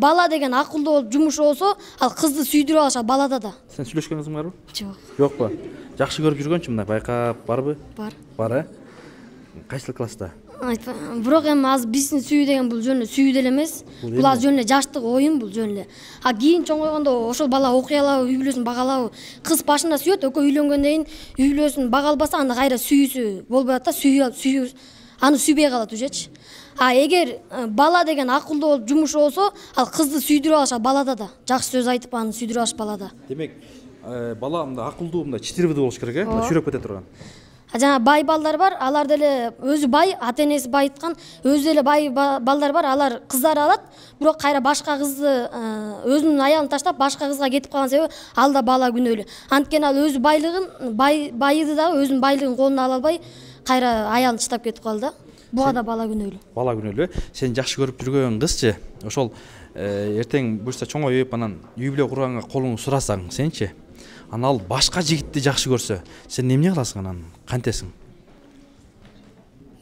Бала деген акылдуу болуп жумушу болсо, ал кызды сүйдүрүп алышат балада да. Сен сүйлөшкөн кызың барбы? Жок. Жокпу? Жакшы көрүп жүргөнчү мындай байкап барбы? Бар. Бар, Кайсыл класста? Бирок эми азыр биздин сүйүү деген бул жөн эле сүйүү деле эмес. Бул азыр жөн эле жаштык оюн бул жөн эле. А кийин чоңойгондо ошол бала окуй алабы, үй бүлөсүн бага алабы? Кыз башында сүйөт, экөө үйлөнгөндөн кийин үй бүлөсүн бага албаса, анда кайра сүйүүсү болбой атат да, сүйүү аны сүйбөй калат уже. А эгер бала деген акылдуу болуп жумушу болсо, ал кызды сүйдүрүп алышат балада да. Жакшы сөз айтып аны сүйдүрүп алыш балада. Демек, бала мындай акылдуу, мындай читирбидүү болуш керек, Шүрөп кете турган. Жана бай балдар бар, алар деле өзү бай, ата энеси байыткан, өзү деле бай балдар бар, алар кыздары алат, бирок кайра башка кызды өзүнүн аялын таштап башка кызга кетип калган себеби ал да бала күнөөлүү. Анткени ал өзү байлыгын, байыды да өзүнүн байлыгын колуна ала албай, кайра аялын таштап кетип калды да. Буга да бала күнөөлүү. Бала күнөөлүү. Сен жакшы көрүп жүргөн кызчы, ошол эртең буюрса чоңоюп анан үй бүлө курганга колуңду сурасаң, сенчи? Анан ал башка жигитти жакшы көрсө, сен эмне кыласың анан? Кантесиң?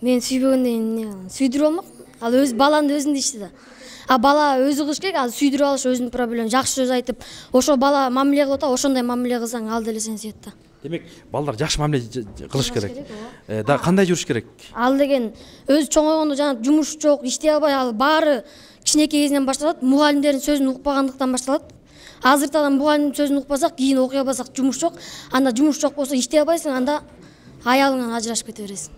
Мен сүйбөгөндөн эмне кылам? Сүйдүрүп алмак. Ал өз баланын өзүндө ишти да. А бала өзү кылыш керек, ал сүйдүрүп алыш өзүнүн проблема. Жакшы сөз айтып, ошол бала мамиле кылып атат, ошондой мамиле кылсаң, ал деле сени сүйөт да. Демек, балдар жакшы мамиле кылыш керек. Да кандай жүрүш керек? Ал деген өзү чоңойгондо жана жумуш жок, иштей албай, ал баары кичинекей кезинен башталат, мугалимдердин сөзүн укпагандыктан башталат. Азыртадан мугалимдин сөзүн укпасак, кийин окуй албасак жумуш жок. Анда жумуш жок болсо иштей албайсың, анда аялыңан ажырашып кете бересиң.